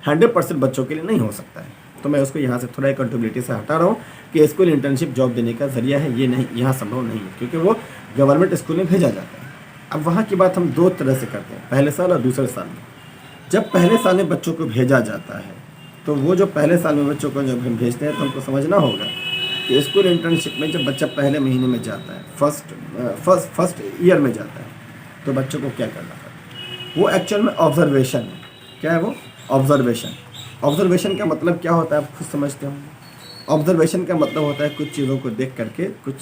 100% बच्चों के लिए नहीं हो सकता है। तो मैं उसको यहाँ से थोड़ा अकाउंटेबिलिटी से हटा रहा हूँ कि स्कूल इंटर्नशिप जॉब देने का जरिया है, ये नहीं, यहाँ संभव नहीं है, क्योंकि वो गवर्नमेंट स्कूल में भेजा जाता है। अब वहाँ की बात हम 2 तरह से करते हैं, पहले साल और दूसरे साल में। जब पहले साल में बच्चों को भेजा जाता है, तो वो जो पहले साल में बच्चों को जब हम भेजते हैं, तो हमको समझना होगा कि स्कूल इंटर्नशिप में जब बच्चा पहले महीने में जाता है, फर्स्ट ईयर में जाता है, तो बच्चों को क्या करना पड़ता है? वो एक्चुअल में ऑब्जर्वेशन है। क्या है वो? ऑब्जर्वेशन। ऑब्जर्वेशन का मतलब क्या होता है, आप खुद समझते होंगे। ऑब्जर्वेशन का मतलब होता है कुछ चीज़ों को देख करके कुछ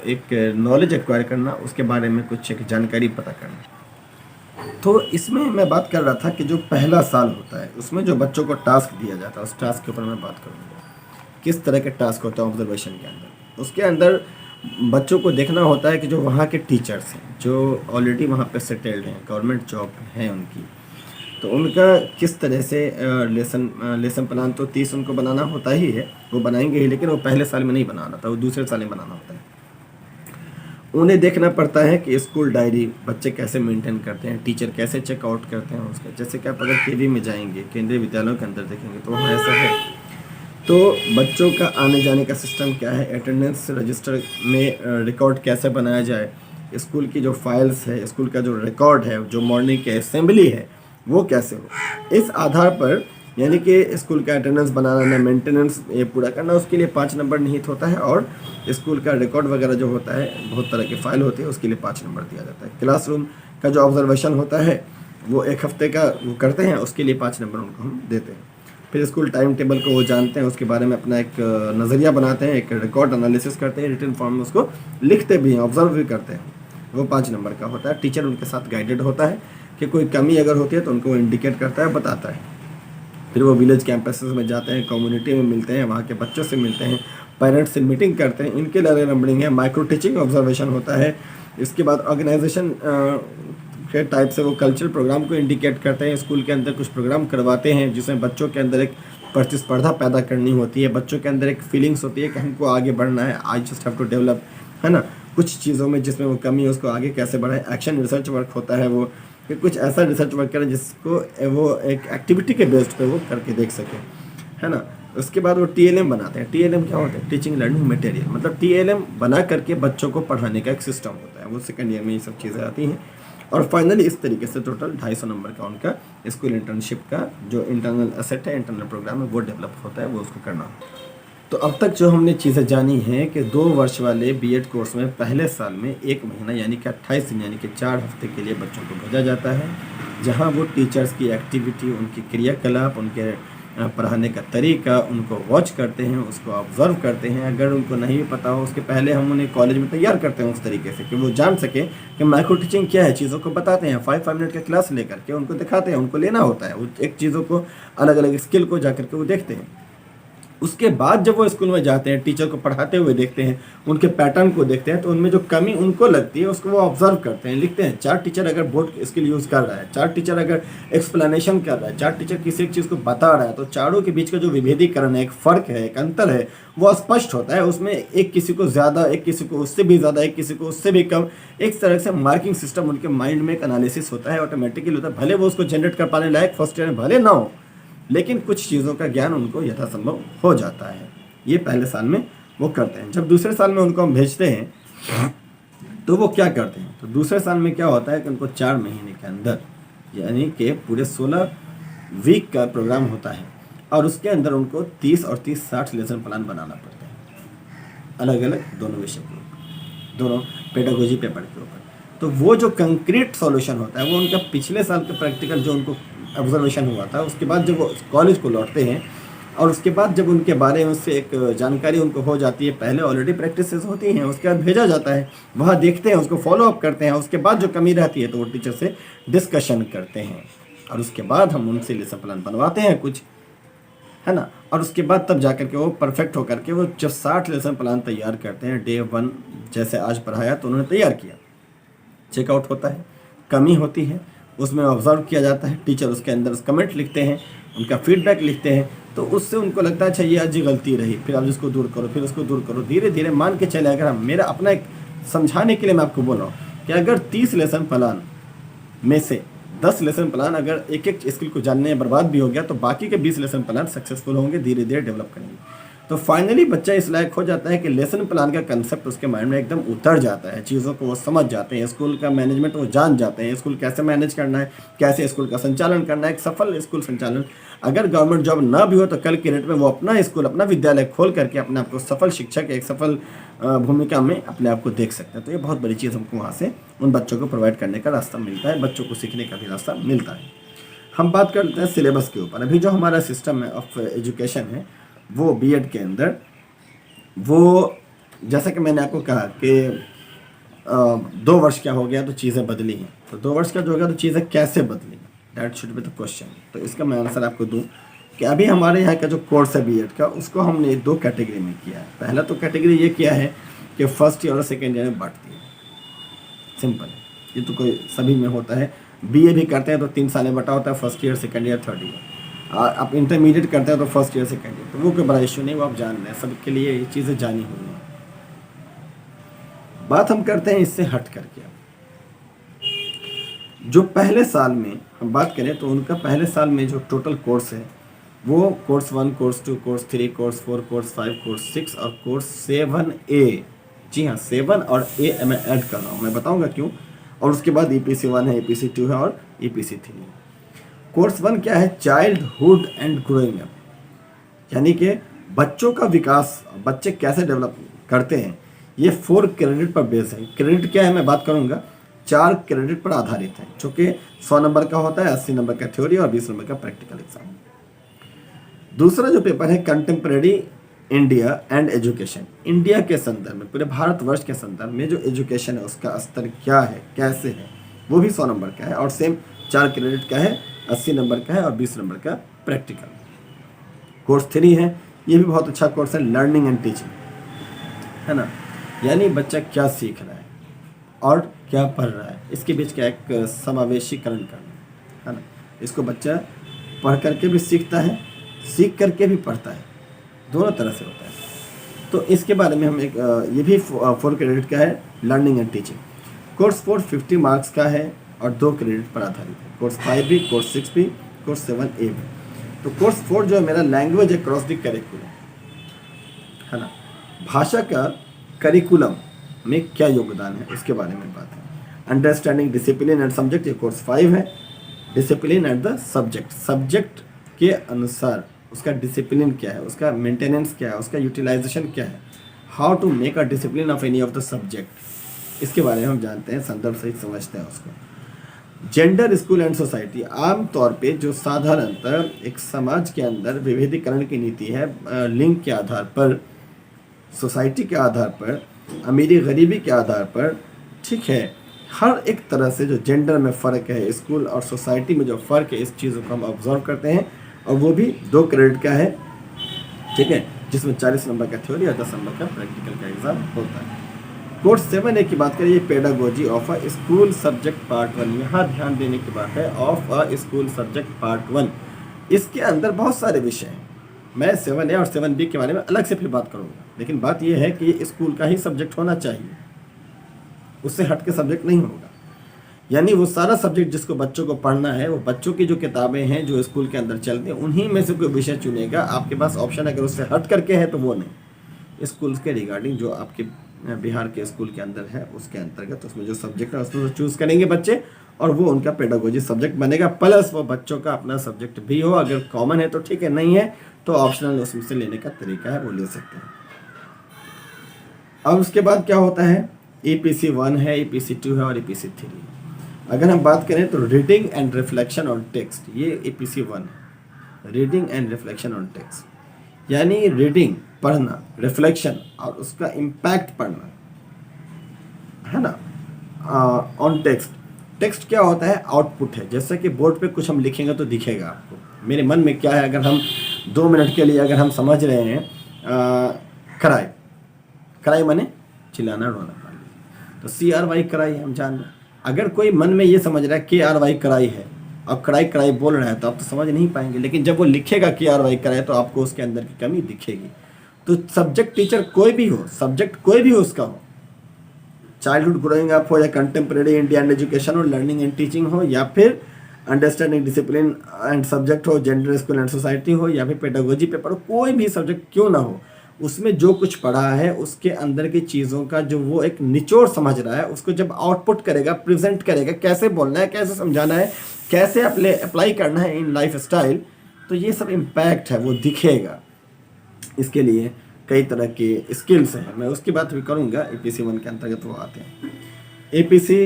एक नॉलेज एक्वायर करना, उसके बारे में कुछ एक जानकारी पता करना। तो इसमें मैं बात कर रहा था कि जो पहला साल होता है, उसमें जो बच्चों को टास्क दिया जाता है, उस टास्क के ऊपर मैं बात करूँगा। किस तरह के टास्क होता है ऑब्जर्वेशन के अंदर? उसके अंदर बच्चों को देखना होता है कि जो वहाँ के टीचर्स हैं, जो ऑलरेडी वहाँ पे सेटल्ड हैं, गवर्नमेंट जॉब है उनकी, तो उनका किस तरह से लेसन प्लान तो 30 उनको बनाना होता ही है, वो बनाएंगे ही, लेकिन वो पहले साल में नहीं बनाना था, वो दूसरे साल में बनाना होता है। उन्हें देखना पड़ता है कि स्कूल डायरी बच्चे कैसे मेंटेन करते हैं, टीचर कैसे चेकआउट करते हैं उसका। जैसे कि आप अगर केवी में जाएंगे, केंद्रीय विद्यालयों के अंदर देखेंगे, तो वहाँ ऐसा है। तो बच्चों का आने जाने का सिस्टम क्या है, अटेंडेंस रजिस्टर में रिकॉर्ड कैसे बनाया जाए, स्कूल की जो फाइल्स है, स्कूल का जो रिकॉर्ड है, जो मॉर्निंग की असेंबली है, वो कैसे हो। इस आधार पर यानी कि स्कूल का अटेंडेंस बनाना, मेंटेनेंस ये पूरा करना, उसके लिए 5 नंबर निहित होता है। और स्कूल का रिकॉर्ड वगैरह जो होता है, बहुत तरह की फाइल होती है, उसके लिए 5 नंबर दिया जाता है। क्लासरूम का जो ऑब्जर्वेशन होता है, वो 1 हफ्ते का वो करते हैं, उसके लिए 5 नंबर उनको हम देते हैं। फिर स्कूल टाइम टेबल को वो जानते हैं, उसके बारे में अपना एक नज़रिया बनाते हैं, एक रिकॉर्ड एनालिसिस करते हैं, रिटन फॉर्म में उसको लिखते भी हैं, ऑब्जर्व भी करते हैं, वो 5 नंबर का होता है। टीचर उनके साथ गाइडेड होता है कि कोई कमी अगर होती है तो उनको इंडिकेट करता है, बताता है। फिर वो विलेज कैंपसेस में जाते हैं, कम्युनिटी में मिलते हैं, वहाँ के बच्चों से मिलते हैं, पेरेंट्स से मीटिंग करते हैं, इनके लिए नंबरिंग है। माइक्रो टीचिंग ऑब्जर्वेशन होता है। इसके बाद ऑर्गेनाइजेशन के टाइप से वो कल्चरल प्रोग्राम को इंडिकेट करते हैं, स्कूल के अंदर कुछ प्रोग्राम करवाते हैं जिसमें बच्चों के अंदर एक प्रतिस्पर्धा पैदा करनी होती है, बच्चों के अंदर एक फीलिंग्स होती है कि हमको आगे बढ़ना है, I just have to develop, है ना। कुछ चीज़ों में जिसमें वो कमी है उसको आगे कैसे बढ़ाए। एक्शन रिसर्च वर्क होता है, वो कि कुछ ऐसा रिसर्च वर्क करें जिसको वो एक एक्टिविटी के बेस्ड पे वो करके देख सके, है ना। उसके बाद वो TLM बनाते हैं। TLM क्या होता है? टीचिंग लर्निंग मटेरियल, मतलब TLM बना करके बच्चों को पढ़ाने का एक सिस्टम होता है, वो सेकंड ईयर में ये सब चीज़ें आती हैं। और फाइनली इस तरीके से टोटल 250 नंबर का उनका स्कूल इंटर्नशिप का जो इंटरनल एसेट है, इंटरनल प्रोग्राम है, वो डेवलप होता है, वो उसको करना। तो अब तक जो हमने चीज़ें जानी हैं कि 2 वर्ष वाले बीएड कोर्स में पहले साल में 1 महीना यानी कि 28 दिन यानी कि 4 हफ्ते के लिए बच्चों को भेजा जाता है, जहां वो टीचर्स की एक्टिविटी, उनकी क्रियाकलाप, उनके पढ़ाने का तरीका उनको वॉच करते हैं, उसको ऑब्जर्व करते हैं। अगर उनको नहीं भी पता हो, उसके पहले हम उन्हें कॉलेज में तैयार करते हैं उस तरीके से कि वो जान सके कि माइक्रो टीचिंग क्या है, चीज़ों को बताते हैं। 5 मिनट का क्लास लेकर के उनको दिखाते हैं, उनको लेना होता है, वो एक चीज़ों को अलग अलग स्किल को जा करके वो देखते हैं। उसके बाद जब वो स्कूल में जाते हैं, टीचर को पढ़ाते हुए देखते हैं, उनके पैटर्न को देखते हैं, तो उनमें जो कमी उनको लगती है उसको वो ऑब्जर्व करते हैं, लिखते हैं। 4 टीचर अगर बोर्ड स्किल यूज़ कर रहा है, 4 टीचर अगर एक्सप्लेनेशन कर रहा है, 4 टीचर किसी एक चीज़ को बता रहा है, तो चारों के बीच का जो विभेदीकरण है, एक फ़र्क है, एक अंतर है, वो स्पष्ट होता है। उसमें एक किसी को ज़्यादा, एक किसी को उससे भी ज़्यादा, एक किसी को उससे भी कम, एक तरह से मार्किंग सिस्टम उनके माइंड में एक एनालिसिस होता है, ऑटोमेटिकली होता है। भले वो उसको जनरेट कर पाने लायक फर्स्ट ईयर में भले ना हो, लेकिन कुछ चीज़ों का ज्ञान उनको यथासंभव हो जाता है। ये पहले साल में वो करते हैं। जब दूसरे साल में उनको हम भेजते हैं तो वो क्या करते हैं? तो दूसरे साल में क्या होता है कि उनको 4 महीने के अंदर यानी कि पूरे 16 वीक का प्रोग्राम होता है, और उसके अंदर उनको 30 और 30-60 लेसन प्लान बनाना पड़ता है, अलग अलग दोनों विषय के ऊपर, दोनों पेडागोजी पेपर के ऊपर। तो वो जो कंक्रीट सॉल्यूशन होता है वो उनका पिछले साल का प्रैक्टिकल जो उनको ऑब्जर्वेशन हुआ था, उसके बाद जब वो कॉलेज को लौटते हैं और उसके बाद जब उनके बारे में उससे एक जानकारी उनको हो जाती है, पहले ऑलरेडी प्रैक्टिसेस होती हैं, उसके बाद भेजा जाता है, वहाँ देखते हैं, उसको फॉलो अप करते हैं, उसके बाद जो कमी रहती है तो वो टीचर से डिस्कशन करते हैं, और उसके बाद हम उनसे लेसन प्लान बनवाते हैं कुछ, है ना। और उसके बाद तब जा कर के वो परफेक्ट होकर के वो जब 60 लेसन प्लान तैयार करते हैं, डे 1 जैसे आज पढ़ाया तो उन्होंने तैयार किया, चेकआउट होता है, कमी होती है, उसमें ऑब्जर्व किया जाता है, टीचर उसके अंदर कमेंट लिखते हैं, उनका फीडबैक लिखते हैं, तो उससे उनको लगता है अच्छा ये आज गलती रही, फिर आप इसको दूर करो, फिर उसको दूर करो, धीरे धीरे मान के चले। अगर हम, मेरा अपना एक समझाने के लिए मैं आपको बोल रहा हूँ कि अगर 30 लेसन प्लान में से 10 लेसन प्लान अगर एक एक स्किल को जानने में बर्बाद भी हो गया तो बाकी के 20 लेसन प्लान सक्सेसफुल होंगे, धीरे धीरे डेवलप करेंगे। तो फाइनली बच्चा इस लायक हो जाता है कि लेसन प्लान का कंसेप्ट उसके माइंड में एकदम उतर जाता है, चीज़ों को वो समझ जाते हैं, स्कूल का मैनेजमेंट वो जान जाते हैं, स्कूल कैसे मैनेज करना है, कैसे स्कूल का संचालन करना है, एक सफल स्कूल संचालन। अगर गवर्नमेंट जॉब ना भी हो तो कल के डेट में वो अपना स्कूल, अपना विद्यालय खोल करके अपने आप को सफल शिक्षक, एक सफल भूमिका में अपने आप को देख सकते हैं। तो ये बहुत बड़ी चीज़ हमको वहाँ से उन बच्चों को प्रोवाइड करने का रास्ता मिलता है, बच्चों को सीखने का भी रास्ता मिलता है। हम बात करते हैं सिलेबस के ऊपर। अभी जो हमारा सिस्टम है ऑफ एजुकेशन है वो बीएड के अंदर, वो जैसा कि मैंने आपको कहा कि 2 वर्ष क्या हो गया तो चीज़ें बदली हैं, तो 2 वर्ष का जो होगा तो चीज़ें कैसे बदली, that should be the question. तो इसका मैं आंसर आपको दूं कि अभी हमारे यहाँ का जो कोर्स है बीएड का, उसको हमने 2 कैटेगरी में किया है। पहला तो कैटेगरी ये किया है कि फर्स्ट ईयर और सेकेंड ईयर में बांट दिया, सिंपल है, ये तो कोई सभी में होता है। बीए भी करते हैं तो 3 साल में बटा होता है, first year, second year, third year. आप इंटरमीडिएट करते हैं तो फर्स्ट ईयर, सेकेंड ईयर, तो वो कोई बड़ा इश्यू नहीं, वो आप जान रहे हैं, सबके लिए ये चीज़ें जानी हुई हैं। बात हम करते हैं इससे हट करके, जो पहले साल में हम बात करें तो उनका पहले साल में जो टोटल कोर्स है वो course 1, course 2, course 3, course 4, course 5, course 6 और कोर्स 7A। जी हाँ, 7 और A मैं ऐड कर रहा हूँ, मैं बताऊँगा क्यों। और उसके बाद EPC 1 है, EPC 2 है और EPC 3 है। कोर्स 1 क्या है, चाइल्डहुड एंड ग्रोइंग अप, यानी कि बच्चों का विकास, बच्चे कैसे डेवलप करते हैं, ये 4 क्रेडिट पर बेस है। क्रेडिट क्या है मैं बात करूंगा, 4 क्रेडिट पर आधारित है, जो कि 100 नंबर का होता है, 80 नंबर का थ्योरी और 20 नंबर का प्रैक्टिकल एग्जाम। दूसरा जो पेपर है contemporary India and education, India के संदर्भ में, पूरे भारतवर्ष के संदर्भ में जो एजुकेशन है उसका स्तर क्या है, कैसे है, वो भी 100 नंबर का है और सेम 4 क्रेडिट का है, 80 नंबर का है और 20 नंबर का प्रैक्टिकल। कोर्स 3 है, ये भी बहुत अच्छा कोर्स है, लर्निंग एंड टीचिंग, है ना, यानी बच्चा क्या सीख रहा है और क्या पढ़ रहा है, इसके बीच का एक समावेशीकरण करना, है ना। इसको बच्चा पढ़ करके भी सीखता है, सीख करके भी पढ़ता है, दोनों तरह से होता है। तो इसके बारे में हम एक ये भी 4 क्रेडिट का है, learning and teaching. Course 4 50 marks का है और 2 क्रेडिट पर आधारित है। कोर्स 5 भी, कोर्स 6 भी, कोर्स 7A भी। तो कोर्स 4 जो है मेरा लैंग्वेज अक्रॉस द करिकुलम, है ना, भाषा का करिकुलम में क्या योगदान है उसके बारे में बात है। अंडरस्टैंडिंग डिसिप्लिन एंड सब्जेक्ट, ये कोर्स 5 है। Discipline and the subject, subject के अनुसार उसका डिसिप्लिन क्या है, उसका मेंटेनेंस क्या है, उसका यूटिलाइजेशन क्या है, how to make a discipline of any of the subject, इसके बारे में हम जानते हैं, संदर्भ सहित समझते हैं उसको। जेंडर, स्कूल एंड सोसाइटी, आम तौर पे जो साधारणतः एक समाज के अंदर विभेदीकरण की नीति है, लिंग के आधार पर, सोसाइटी के आधार पर, अमीरी गरीबी के आधार पर, ठीक है, हर एक तरह से जो जेंडर में फ़र्क है, स्कूल और सोसाइटी में जो फ़र्क है, इस चीज़ों को हम ऑब्जर्व करते हैं और वो भी 2 क्रेडिट का है, ठीक है, जिसमें 40 नंबर का थ्योरी और 10 नंबर का प्रैक्टिकल का एग्ज़ाम होता है। कोर्स 7A की बात करिए, pedagogy of a school subject part 1, यहाँ ध्यान देने की बात है, of a school subject part 1। इसके अंदर बहुत सारे विषय हैं, मैं 7A और 7B के बारे में अलग से फिर बात करूँगा, लेकिन बात यह है कि स्कूल का ही सब्जेक्ट होना चाहिए, उससे हट के सब्जेक्ट नहीं होगा। यानी वो सारा सब्जेक्ट जिसको बच्चों को पढ़ना है, वो बच्चों की जो किताबें हैं जो स्कूल के अंदर चलती हैं, उन्हीं में से कोई विषय चुनेगा। आपके पास ऑप्शन अगर उससे हट करके है तो वो नहीं, स्कूल के रिगार्डिंग जो आपके बिहार के स्कूल के अंदर है उसके अंतर्गत उसमें जो सब्जेक्ट है उसको चूज़ करेंगे बच्चे और वो उनका पेडागोजी सब्जेक्ट बनेगा, प्लस वो बच्चों का अपना सब्जेक्ट भी हो। अगर कॉमन है तो ठीक है, नहीं है तो ऑप्शनल उसमें से लेने का तरीका है, वो ले सकते हैं। अब उसके बाद क्या होता है, EPC 1 है, EPC 2 है और EPC 3 है। अगर हम बात करें तो reading and reflection on text, ये EPC 1 है, reading and reflection on text, यानी रीडिंग पढ़ना, रिफ्लेक्शन और उसका इम्पैक्ट पढ़ना, है ना, ऑन टेक्स्ट। टेक्स्ट क्या होता है, आउटपुट है, जैसे कि बोर्ड पे कुछ हम लिखेंगे तो दिखेगा आपको, मेरे मन में क्या है, अगर हम 2 मिनट के लिए अगर हम समझ रहे हैं कराई, कराई माने चिल्लाना रोना, तो CRY कराई हम जान रहे हैं। अगर कोई मन में ये समझ रहा है KRY कराई है और कड़ाई कड़ाई बोल रहा है तो आप तो समझ नहीं पाएंगे, लेकिन जब वो लिखेगा KRY कराई तो आपको उसके अंदर की कमी दिखेगी। तो सब्जेक्ट टीचर कोई भी हो, सब्जेक्ट कोई भी हो उसका हो, चाइल्डहुड ग्रोइंग अप हो या कंटेम्प्रेरी इंडिया एंड एजुकेशन हो, लर्निंग एंड टीचिंग हो या फिर अंडरस्टैंडिंग डिसिप्लिन एंड सब्जेक्ट हो, जेंडर स्कूल एंड सोसाइटी हो, या फिर पेडागोजी पेपर हो, कोई भी सब्जेक्ट क्यों ना हो, उसमें जो कुछ पढ़ा है उसके अंदर की चीज़ों का जो वो एक निचोड़ समझ रहा है, उसको जब आउटपुट करेगा, प्रेजेंट करेगा, कैसे बोलना है, कैसे समझाना है, कैसे अप्लाई करना है इन लाइफ स्टाइल, तो ये सब इम्पैक्ट है वो दिखेगा। इसके लिए कई तरह के स्किल्स हैं, मैं उसकी बात भी करूँगा। APC 1 के अंतर्गत वो आते हैं। APC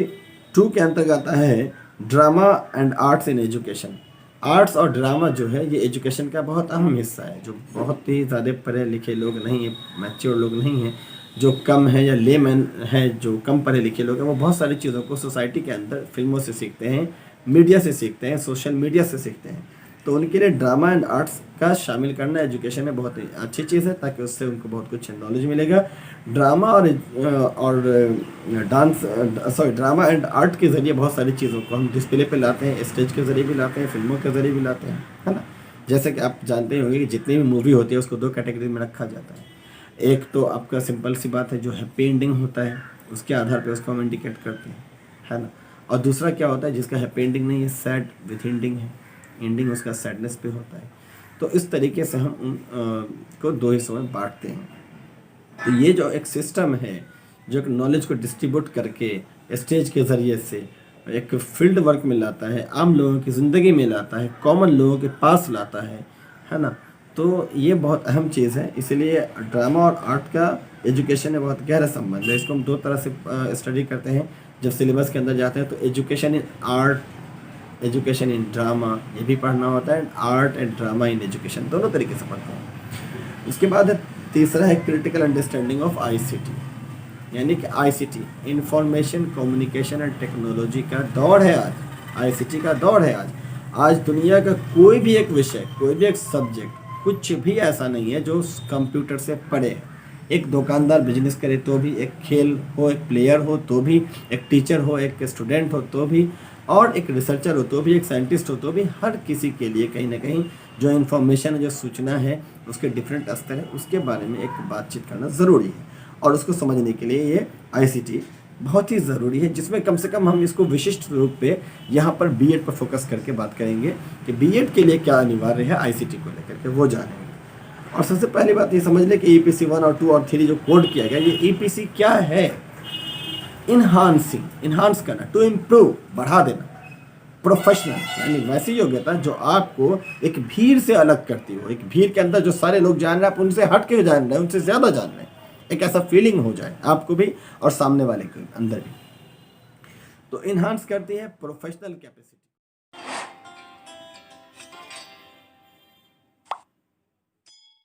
2 के अंतर्गत आता है drama and arts in education. Arts और ड्रामा जो है ये एजुकेशन का बहुत अहम हिस्सा है। जो बहुत ही ज़्यादा पढ़े लिखे लोग नहीं हैं, मैच्योर लोग नहीं हैं, जो कम है या लेमैन है, जो कम पढ़े लिखे लोग हैं, वो बहुत सारी चीज़ों को सोसाइटी के अंदर फिल्मों से सीखते हैं, मीडिया से सीखते हैं, सोशल मीडिया से सीखते हैं। तो उनके लिए ड्रामा एंड आर्ट्स का शामिल करना एजुकेशन में बहुत ही अच्छी चीज़ है, ताकि उससे उनको बहुत कुछ नॉलेज मिलेगा। ड्रामा और ड्रामा एंड आर्ट के ज़रिए बहुत सारी चीज़ों को हम डिस्प्ले पे लाते हैं, स्टेज के ज़रिए भी लाते हैं, फिल्मों के ज़रिए भी लाते हैं, है ना। जैसे कि आप जानते होंगे कि जितनी भी मूवी होती है उसको 2 कैटेगरी में रखा जाता है। एक तो आपका सिंपल सी बात है जो हैप्पी एंडिंग होता है, उसके आधार पर उसको हम इंडिकेट करते हैं, है ना। और दूसरा क्या होता है जिसका हैप्पी एंडिंग नहीं है, सैड विथ एंडिंग है, एंडिंग उसका सैडनेस पे होता है। तो इस तरीके से हम उन को 2 हिस्सों में बांटते हैं। तो ये जो एक सिस्टम है जो एक नॉलेज को डिस्ट्रीब्यूट करके स्टेज के ज़रिए से एक फील्ड वर्क में लाता है, आम लोगों की ज़िंदगी में लाता है, कॉमन लोगों के पास लाता है ना। तो ये बहुत अहम चीज़ है। इसलिए ड्रामा और आर्ट का एजुकेशन में बहुत गहरा संबंध है। इसको हम 2 तरह से स्टडी करते हैं। जब सिलेबस के अंदर जाते हैं तो education in art, education in drama, ये भी पढ़ना होता है। Art and drama in education, दोनों तरीके से पढ़ते हैं। उसके बाद तीसरा है क्रिटिकल अंडरस्टैंडिंग ऑफ ICT, यानी कि ICT information communication and technology का दौर है आज। ICT का दौर है आज दुनिया का कोई भी एक विषय, कोई भी एक सब्जेक्ट, कुछ भी ऐसा नहीं है जो कंप्यूटर से पढ़े है। एक दुकानदार बिजनेस करे तो भी, एक खेल हो, एक प्लेयर हो तो भी, एक टीचर हो, एक स्टूडेंट हो तो भी, और एक रिसर्चर हो तो भी, एक साइंटिस्ट हो तो भी, हर किसी के लिए कहीं ना कहीं जो इन्फॉर्मेशन है, जो सूचना है, उसके डिफरेंट स्तर है, उसके बारे में एक बातचीत करना ज़रूरी है। और उसको समझने के लिए ये ICT बहुत ही ज़रूरी है, जिसमें कम से कम हम इसको विशिष्ट रूप पे यहाँ पर B.Ed पर फोकस करके बात करेंगे कि B.Ed के लिए क्या अनिवार्य है ICT को लेकर के, वो जानेंगे। और सबसे पहली बात ये समझ लें कि EPC 1 और 2 और 3 जो कोड किया गया, ये EPC क्या है? इन्हांस करना, टू इम्प्रूव, बढ़ा देना। प्रोफेशनल यानी वैसी योग्यता जो आपको एक भीड़ से अलग करती हो। एक भीड़ के अंदर जो सारे लोग जान रहे हैं, आप उनसे हट के जान रहे हैं, उनसे ज़्यादा जान रहे हैं, एक ऐसा फीलिंग हो जाए आपको भी और सामने वाले के अंदर भी। तो इन्हांस करती है प्रोफेशनल कैपेसिटी।